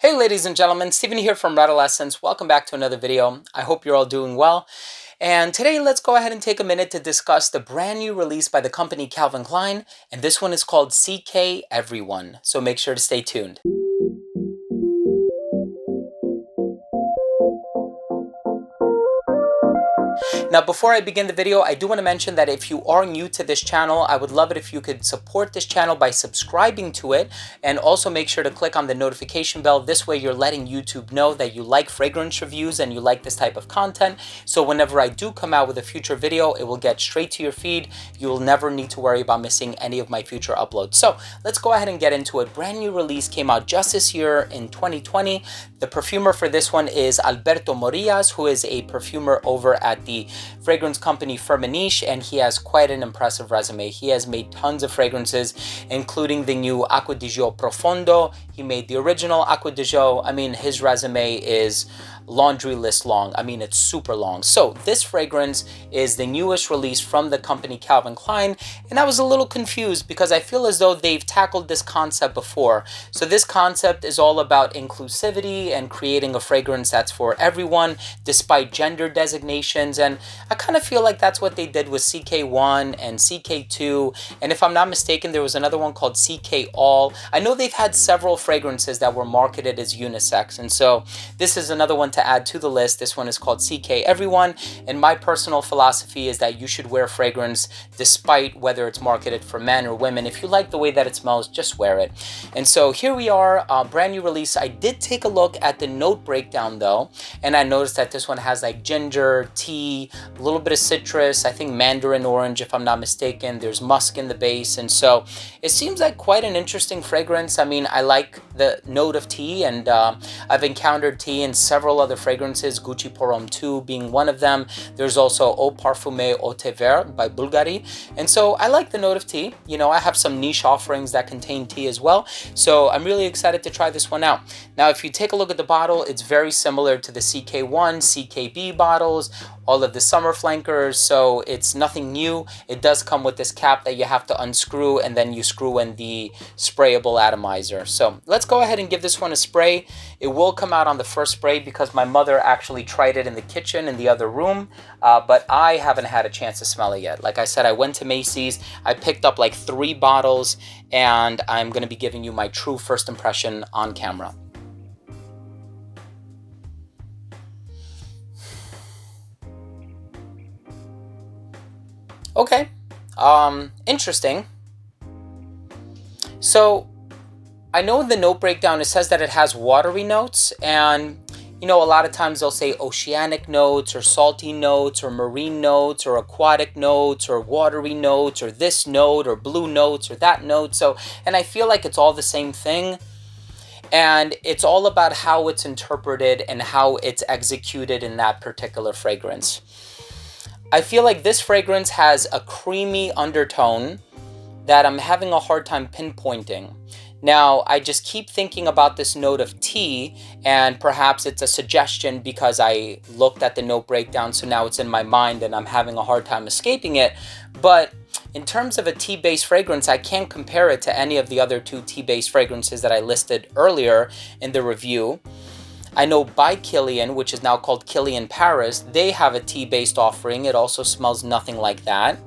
Hey ladies and gentlemen, Steven here from Redolessence. Welcome back to another video. I hope you're all doing well. And today let's go ahead and take a minute to discuss the brand new release by the company Calvin Klein. And this one is called CK Everyone. So make sure to stay tuned. Now, before I begin the video, I do want to mention that if you are new to this channel, I would love it if you could support this channel by subscribing to it, and also make sure to click on the notification bell. This way you're letting YouTube know that you like fragrance reviews and you like this type of content. So whenever I do come out with a future video, it will get straight to your feed. You will never need to worry about missing any of my future uploads. So let's go ahead and get into it. Brand new release came out just this year in 2020. The perfumer for this one is Alberto Morillas, who is a perfumer over at the fragrance company Firmenich, and he has quite an impressive resume. He has made tons of fragrances, including the new Acqua di Gio Profondo. He made the original Acqua di Gio. I mean, his resume is laundry list long. I mean, it's super long. So this fragrance is the newest release from the company Calvin Klein, and I was a little confused because I feel as though they've tackled this concept before. So this concept is all about inclusivity and creating a fragrance that's for everyone despite gender designations, and I kind of feel like that's what they did with CK1 and CK2, and if I'm not mistaken, there was another one called CK All. I know they've had several fragrances that were marketed as unisex, and so this is another one to add to the list. This one is called CK Everyone, and my personal philosophy is that you should wear fragrance despite whether it's marketed for men or women. If you like the way that it smells, just wear it. And so here we are, brand new release. I did take a look at the note breakdown though, and I noticed that this one has like ginger, tea, a little bit of citrus, I think mandarin orange if I'm not mistaken. There's musk in the base, and so it seems like quite an interesting fragrance. I mean, I like the note of tea, and I've encountered tea in several other fragrances, Gucci Pour Homme 2 being one of them. There's also Eau Parfumée Au Thé Vert by Bulgari, and so I like the note of tea. You know, I have some niche offerings that contain tea as well, so I'm really excited to try this one out. Now, if you take a look at the bottle, it's very similar to the CK1, CKB bottles, all of the summer flankers, so it's nothing new. It does come with this cap that you have to unscrew, and then you screw in the sprayable atomizer. So let's go ahead and give this one a spray. It will come out on the first spray because my mother actually tried it in the kitchen in the other room, but I haven't had a chance to smell it yet. Like I said, I went to Macy's, I picked up like 3 bottles, and I'm going to be giving you my true first impression on camera. Okay, interesting. So I know in the note breakdown it says that it has watery notes, and you know, a lot of times they'll say oceanic notes or salty notes or marine notes or aquatic notes or watery notes or this note or blue notes or that note. So, and I feel like it's all the same thing, and it's all about how it's interpreted and how it's executed in that particular fragrance. I feel like this fragrance has a creamy undertone that I'm having a hard time pinpointing. Now, I just keep thinking about this note of tea, and perhaps it's a suggestion because I looked at the note breakdown, so now it's in my mind and I'm having a hard time escaping it. But in terms of a tea-based fragrance, I can't compare it to any of the other 2 tea-based fragrances that I listed earlier in the review. I know by Kilian, which is now called Kilian Paris, they have a tea-based offering. It also smells nothing like that.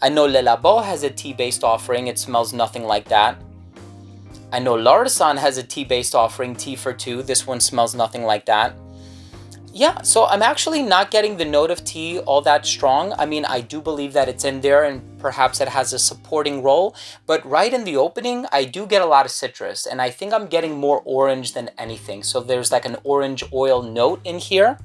I know Le Labo has a tea-based offering. It smells nothing like that. I know L'Artisan has a tea-based offering, Tea for Two. This one smells nothing like that. Yeah, so I'm actually not getting the note of tea all that strong. I mean, I do believe that it's in there and perhaps it has a supporting role, but right in the opening, I do get a lot of citrus, and I think I'm getting more orange than anything. So there's like an orange oil note in here,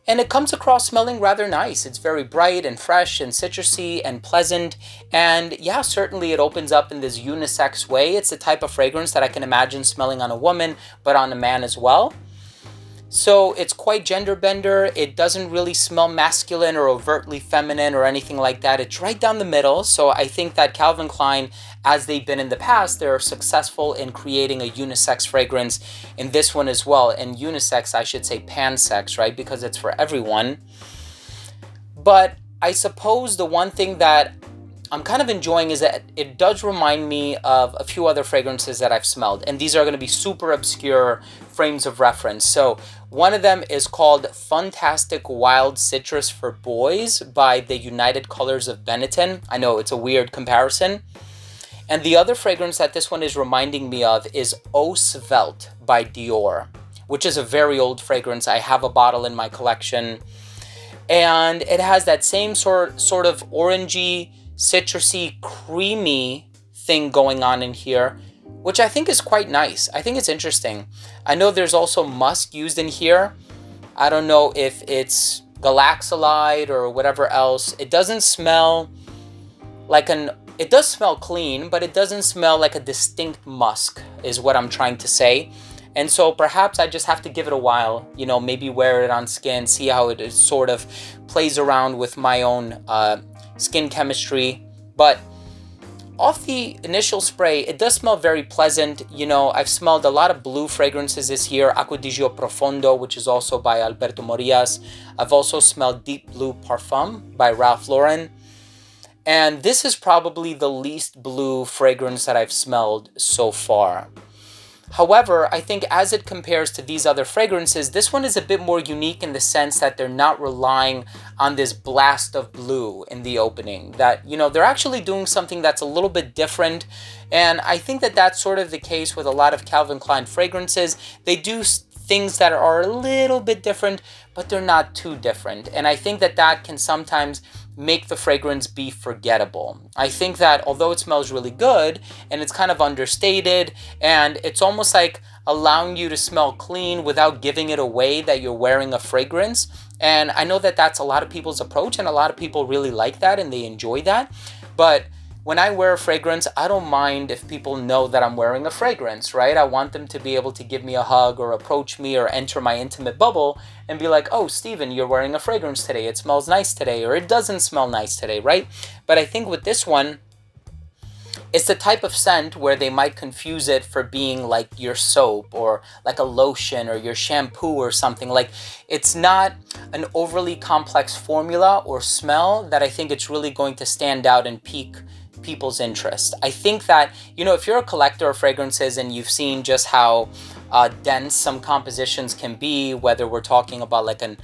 and it comes across smelling rather nice. It's very bright and fresh and citrusy and pleasant, and yeah, certainly it opens up in this unisex way. It's the type of fragrance that I can imagine smelling on a woman, but on a man as well. So it's quite gender bender. It doesn't really smell masculine or overtly feminine or anything like that. It's right down the middle. So I think that Calvin Klein, as they've been in the past, they're successful in creating a unisex fragrance in this one as well. And unisex, I should say pansex, right? Because it's for everyone. But I suppose the one thing that I'm kind of enjoying is that it does remind me of a few other fragrances that I've smelled. And these are going to be super obscure frames of reference. So one of them is called Funtastic Wild Citrus for Boys by the United Colors of Benetton. I know it's a weird comparison. And the other fragrance that this one is reminding me of is Eau Svelte by Dior, which is a very old fragrance. I have a bottle in my collection. And it has that same sort of orangey, citrusy, creamy thing going on in here, which I think is quite nice. I think it's interesting. I know there's also musk used in here. I don't know if it's galaxolide or whatever else. It doesn't smell like it does smell clean, but it doesn't smell like a distinct musk is what I'm trying to say. And so perhaps I just have to give it a while, you know, maybe wear it on skin, see how it sort of plays around with my own skin chemistry. But off the initial spray, it does smell very pleasant. You know, I've smelled a lot of blue fragrances this year. Acqua di Gio Profondo, which is also by Alberto Morillas. I've also smelled Deep Blue Parfum by Ralph Lauren. And this is probably the least blue fragrance that I've smelled so far. However, I think as it compares to these other fragrances, this one is a bit more unique in the sense that they're not relying on this blast of blue in the opening. That, you know, they're actually doing something that's a little bit different. And I think that that's sort of the case with a lot of Calvin Klein fragrances. They do things that are a little bit different, but they're not too different. And I think that that can sometimes make the fragrance be forgettable. I think that although it smells really good and it's kind of understated and it's almost like allowing you to smell clean without giving it away that you're wearing a fragrance. And I know that that's a lot of people's approach and a lot of people really like that and they enjoy that. But when I wear a fragrance, I don't mind if people know that I'm wearing a fragrance, right? I want them to be able to give me a hug or approach me or enter my intimate bubble and be like, oh, Steven, you're wearing a fragrance today. It smells nice today, or it doesn't smell nice today, right? But I think with this one, it's the type of scent where they might confuse it for being like your soap or like a lotion or your shampoo or something. Like, it's not an overly complex formula or smell that I think it's really going to stand out and pique people's interest. I think that, you know, if you're a collector of fragrances and you've seen just how dense some compositions can be, whether we're talking about like an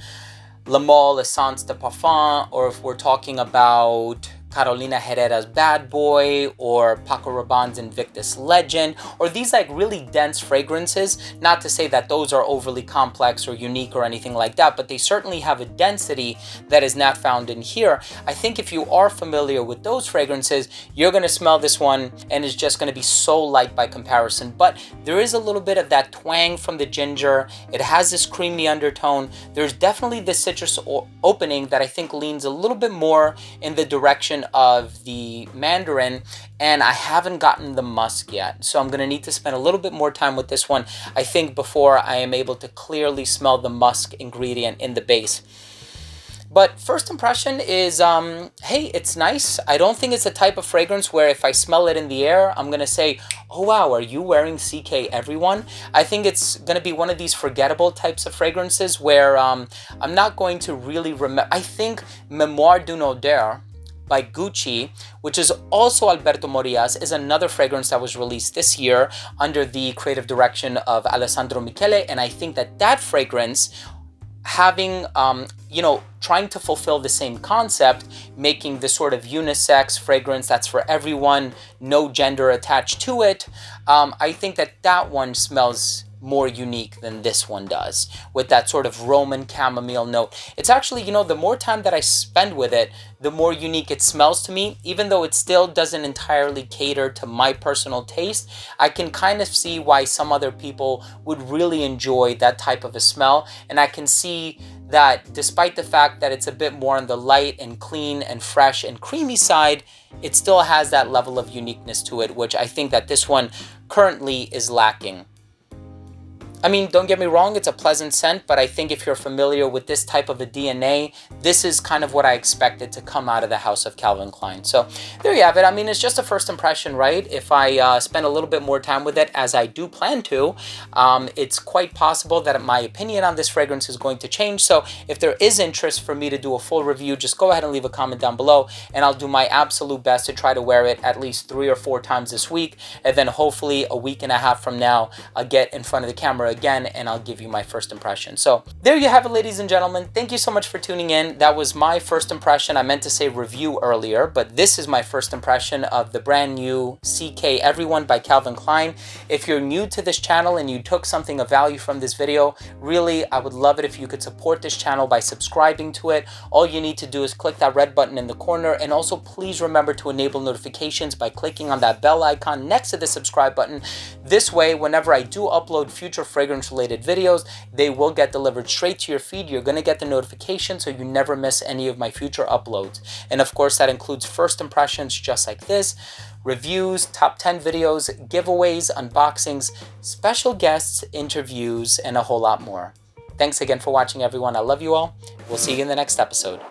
Le Male Essence de Parfum, or if we're talking about Carolina Herrera's Bad Boy, or Paco Rabanne's Invictus Legend, or these like really dense fragrances. Not to say that those are overly complex or unique or anything like that, but they certainly have a density that is not found in here. I think if you are familiar with those fragrances, you're going to smell this one and it's just going to be so light by comparison. But there is a little bit of that twang from the ginger. It has this creamy undertone. There's definitely this citrus opening that I think leans a little bit more in the direction of the mandarin, and I haven't gotten the musk yet, so I'm gonna need to spend a little bit more time with this one, I think, before I am able to clearly smell the musk ingredient in the base. But first impression is, hey, it's nice. I don't think it's a type of fragrance where if I smell it in the air, I'm going to say, oh, wow, are you wearing CK Everyone? I think it's going to be one of these forgettable types of fragrances where I'm not going to really remember. I think Memoire d'une Odeur by Gucci, which is also Alberto Morillas, is another fragrance that was released this year under the creative direction of Alessandro Michele. And I think that that fragrance, having, you know, trying to fulfill the same concept, making this sort of unisex fragrance that's for everyone, no gender attached to it, I think that that one smells more unique than this one does, with that sort of Roman chamomile note. It's actually, you know, the more time that I spend with it, the more unique it smells to me. Even though it still doesn't entirely cater to my personal taste, I can kind of see why some other people would really enjoy that type of a smell. And I can see that despite the fact that it's a bit more on the light and clean and fresh and creamy side, it still has that level of uniqueness to it, which I think that this one currently is lacking. I mean, don't get me wrong, it's a pleasant scent, but I think if you're familiar with this type of a DNA, this is kind of what I expected to come out of the house of Calvin Klein. So there you have it. I mean, it's just a first impression, right? If I spend a little bit more time with it, as I do plan to, it's quite possible that my opinion on this fragrance is going to change. So if there is interest for me to do a full review, just go ahead and leave a comment down below, and I'll do my absolute best to try to wear it at least 3 or 4 times this week. And then hopefully a week and a half from now, I'll get in front of the camera again and I'll give you my first impression. So there you have it, ladies and gentlemen. Thank you so much for tuning in. That was my first impression. I meant to say review earlier, but this is my first impression of the brand new CK Everyone by Calvin Klein. If you're new to this channel and you took something of value from this video, really, I would love it if you could support this channel by subscribing to it. All you need to do is click that red button in the corner, and also please remember to enable notifications by clicking on that bell icon next to the subscribe button. This way, whenever I do upload future fragrance related videos, they will get delivered straight to your feed. You're going to get the notification so you never miss any of my future uploads. And of course, that includes first impressions just like this, reviews, top 10 videos, giveaways, unboxings, special guests, interviews, and a whole lot more. Thanks again for watching, everyone. I love you all. We'll see you in the next episode.